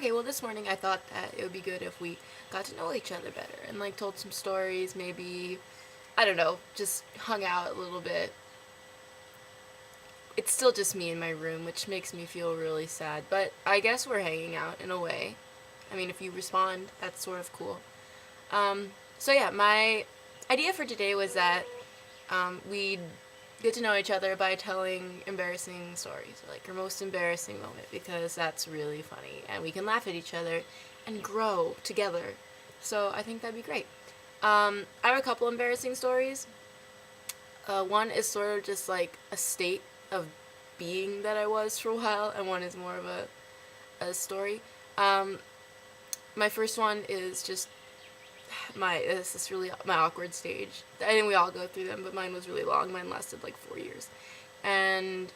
okay, well this morning I thought that it would be good if we got to know each other better and like told some stories, maybe, I don't know, just hung out a little bit. It's still just me in my room, which makes me feel really sad, but I guess we're hanging out in a way. I mean, if you respond, that's sort of cool. So yeah, my idea for today was that we'd get to know each other by telling embarrassing stories, like your most embarrassing moment, because that's really funny, and we can laugh at each other and grow together. So I think that'd be great. I have a couple embarrassing stories. One is sort of just like a state of being that I was for a while, and one is more of a story. My first one is just this is really my awkward stage. I think we all go through them, but mine was really long. Mine lasted like 4 years. And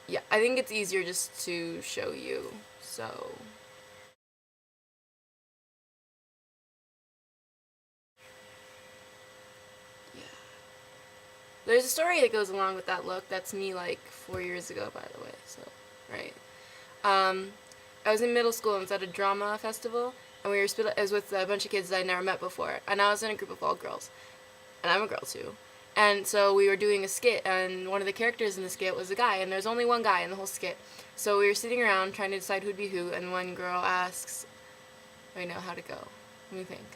yeah, I think it's easier just to show you. So yeah. There's a story that goes along with that look. That's me like 4 years ago, by the way. So, right. Um, I was in middle school and was at a drama festival, and we were I was with a bunch of kids that I'd never met before, and I was in a group of all girls, and I'm a girl too. And so we were doing a skit, and one of the characters in the skit was a guy, and there's only one guy in the whole skit. So we were sitting around trying to decide who'd be who, and one girl asks, "I know how to go." What do you think?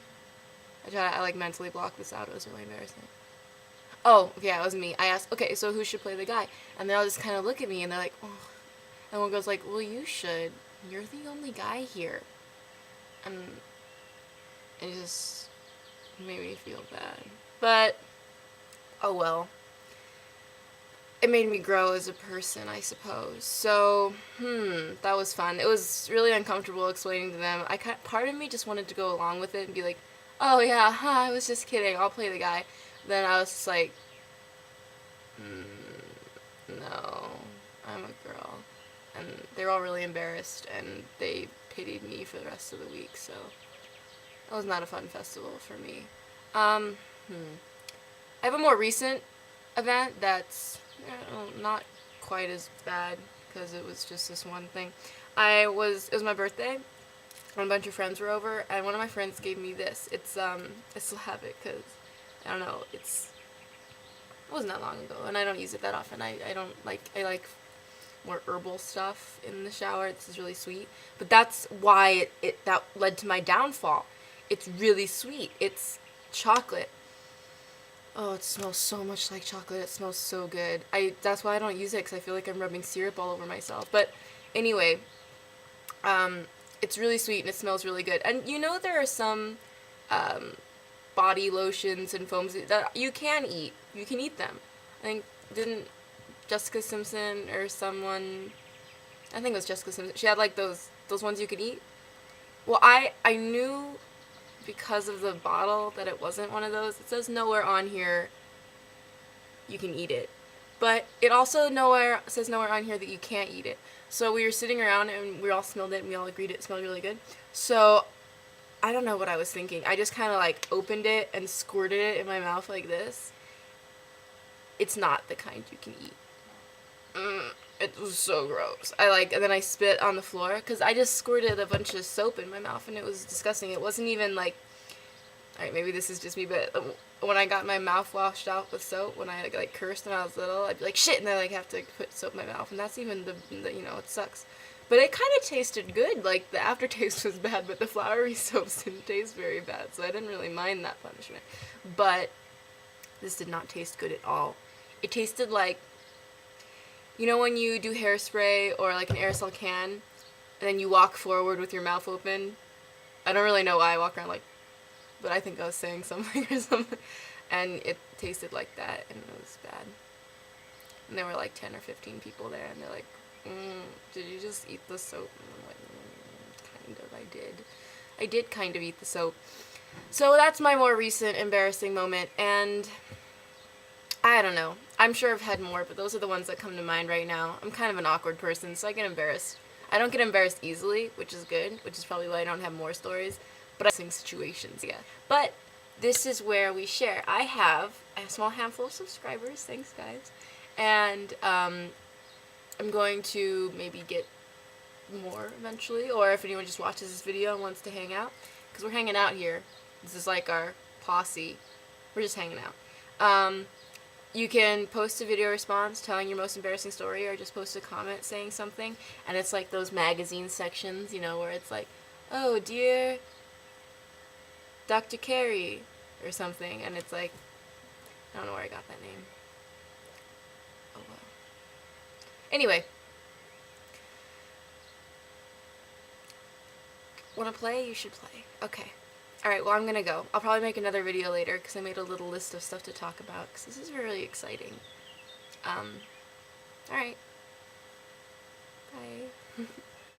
I like mentally blocked this out. It was really embarrassing. Oh, yeah, it was me. I asked, "Okay, so who should play the guy?" And they all just kind of look at me, and they're like, "Oh." And one girl's like, "Well, you should. You're the only guy here." And it just made me feel bad. But, oh well. It made me grow as a person, I suppose. So, that was fun. It was really uncomfortable explaining to them. Part of me just wanted to go along with it and be like, "Oh yeah, I was just kidding. I'll play the guy." Then I was just like, no, I'm a girl. And they were all really embarrassed, and they pitied me for the rest of the week, so that was not a fun festival for me. I have a more recent event that's not quite as bad, because it was just this one thing. It was my birthday, and a bunch of friends were over, and one of my friends gave me this. It's, I still have it, because, I don't know, it wasn't that long ago, and I don't use it that often. I like more herbal stuff in the shower. This is really sweet, but that's why that led to my downfall. It's really sweet. It's chocolate. Oh, it smells so much like chocolate. It smells so good. That's why I don't use it, because I feel like I'm rubbing syrup all over myself. But anyway, it's really sweet and it smells really good. And you know, there are some body lotions and foams that you can eat. You can eat them. I think, didn't Jessica Simpson or someone, I think it was Jessica Simpson, she had like those ones you could eat. Well, I knew because of the bottle that it wasn't one of those. It says nowhere on here you can eat it, but it also says nowhere on here that you can't eat it. So we were sitting around and we all smelled it and we all agreed it smelled really good. So I don't know what I was thinking. I just kind of like opened it and squirted it in my mouth like this. It's not the kind you can eat. It was so gross. And then I spit on the floor, because I just squirted a bunch of soap in my mouth, and it was disgusting. It wasn't even like, alright, maybe this is just me, but when I got my mouth washed out with soap, when I like cursed when I was little, I'd be like, shit, and then I like have to put soap in my mouth, and that's even the it sucks. But it kind of tasted good. Like, the aftertaste was bad, but the flowery soaps didn't taste very bad, so I didn't really mind that punishment. But this did not taste good at all. It tasted like, you know when you do hairspray or like an aerosol can, and then you walk forward with your mouth open? I don't really know why I walk around like, but I think I was saying something or something. And it tasted like that, and it was bad. And there were like 10 or 15 people there, and they're like, did you just eat the soap? And I'm like, kind of, I did. I did kind of eat the soap. So that's my more recent embarrassing moment, and I don't know. I'm sure I've had more, but those are the ones that come to mind right now. I'm kind of an awkward person, so I get embarrassed. I don't get embarrassed easily, which is good, which is probably why I don't have more stories, but I sing situations, yeah. But this is where we share. I have a small handful of subscribers, thanks guys, and I'm going to maybe get more eventually, or if anyone just watches this video and wants to hang out, because we're hanging out here. This is like our posse. We're just hanging out. You can post a video response telling your most embarrassing story, or just post a comment saying something, and it's like those magazine sections, you know, where it's like, oh, dear Dr. Carey, or something, and it's like, I don't know where I got that name. Oh, well. Anyway. Want to play? You should play. Okay. Alright, well, I'm gonna go. I'll probably make another video later, because I made a little list of stuff to talk about, because this is really exciting. Alright. Bye.